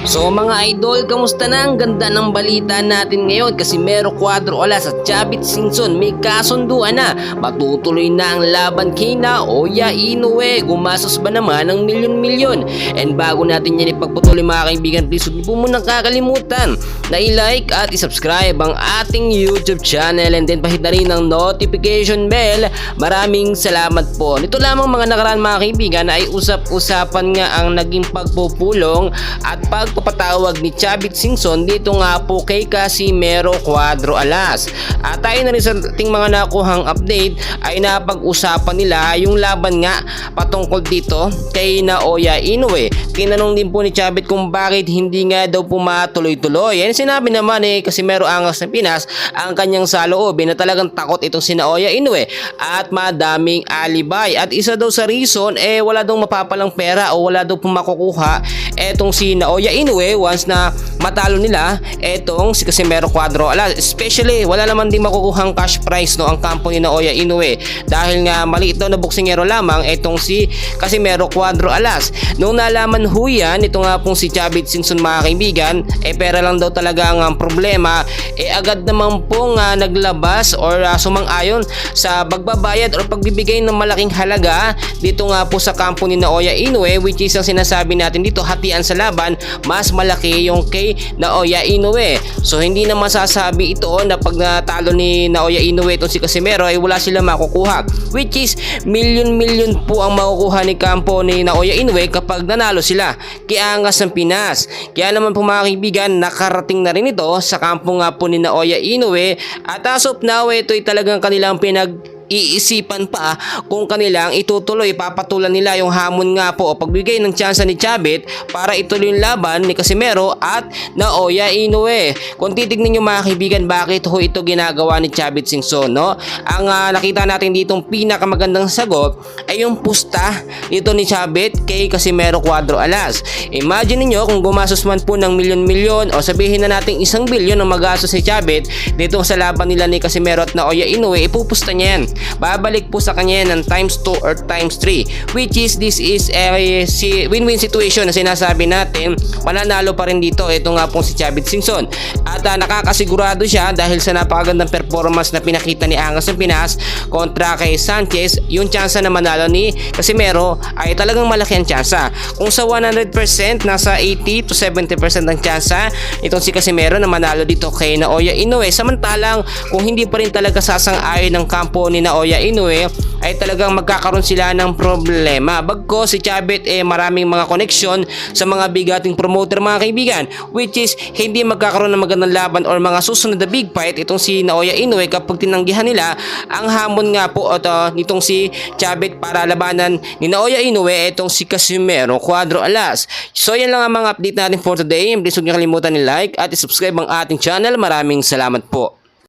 So mga idol, kamusta na? Ang ganda ng balita natin ngayon kasi Mero Cuadro Alas at Chavit Singson may kasunduan na. Matutuloy na ang laban kay Naoya Inoue. Gumastos ba naman ng milyon-milyon? And bago natin yan ipagpatuloy mga kaibigan, please huwag po munang kakalimutan na i-like at i-subscribe ang ating YouTube channel and then pahit na rin ang notification bell. Maraming salamat po. Nito lamang mga nakaraan mga kaibigan ay usap-usapan nga ang naging pagpupulong at pagpapatawag ni Chavit Singson dito nga po kay Mero Cuadro Alas. At tayo na rin sa ating mga nakuhang update ay napag-usapan nila yung laban nga patungkol dito kay Naoya Inoue. Tinanong din po ni Chavit kung bakit hindi nga daw pumatuloy-tuloy. Yan sinabi naman Mero Angas ng Pinas ang kanyang saloobin na talagang takot itong si Naoya Inoue at madaming alibay. At isa daw sa reason wala daw mapapalang pera o wala daw makukuha etong si Naoya Inoue once na matalo nila etong si Mero Cuadro Alas. Especially wala naman din makukuhang cash prize ang kampo ni Naoya Inoue dahil nga maliit daw na boksingero lamang etong si Mero Cuadro Alas. Nung nalaman ho yan, ito nga pong si Chavit Singson mga kaibigan, pera lang daw talaga ang problema, agad naman pong naglabas or sumang-ayon sa pagbabayad or pagbibigay ng malaking halaga dito nga po sa kampo ni Naoya Inoue, which is ang sinasabi natin dito, hatian sa laban, mas malaki yung kay Naoya Inoue. So hindi na masasabi ito na pag natalo ni Naoya Inoue itong si Mero ay wala sila makukuha, which is milyon-milyon po ang makukuha ni kampo ni Naoya Inoue kapag nanalo sila kay Angas ng Pinas. Kaya naman po mga kaibigan, nakarating na rin ito sa kampo nga po ni Naoya Inoue at as of now ito ay talagang kanilang iisipan pa kung kanilang itutuloy, papatulan nila yung hamon nga po o pagbigay ng tsansa ni Chavit para ituloy yung laban ni Mero at Naoya Inoue. Kung titignan nyo mga kaibigan, bakit ho ito ginagawa ni Chavit Singson, no? Ang nakita natin ditong pinakamagandang sagot ay yung pusta dito ni Chavit kay Mero Cuadro Alas. Imagine niyo kung gumastos man po ng milyon-milyon o sabihin na natin 1 bilyon ang magastos si Chavit dito sa laban nila ni Mero at Naoya Inoue, ipupusta niya yan. Babalik po sa kanya ng times 2 or times 3, which is this is a win-win situation na sinasabi natin. Mananalo pa rin dito ito nga pong si Chavit Singson at nakakasigurado siya dahil sa napakagandang performance na pinakita ni Angas ng Pinas kontra kay Sanchez. Yung tsansa na manalo ni Mero ay talagang malaki ang tsansa. Kung sa 100% nasa 80 to 70% ang tsansa itong si Mero na manalo dito kay Naoya Inoue, samantalang kung hindi pa rin talaga sasang-ayon ng kampo ni Naoya Inoue ay talagang magkakaroon sila ng problema. Bagko si Chavit maraming mga koneksyon sa mga bigating promoter mga kaibigan, which is hindi magkakaroon ng magandang laban or mga susunod na big fight itong si Naoya Inoue kapag tinanggihan nila ang hamon nga po nitong si Chavit para labanan ni Naoya Inoue itong si Mero Cuadro Alas. So yan lang ang mga update natin for today. Please huwag niyo kalimutan ni like at i-subscribe ang ating channel. Maraming salamat po.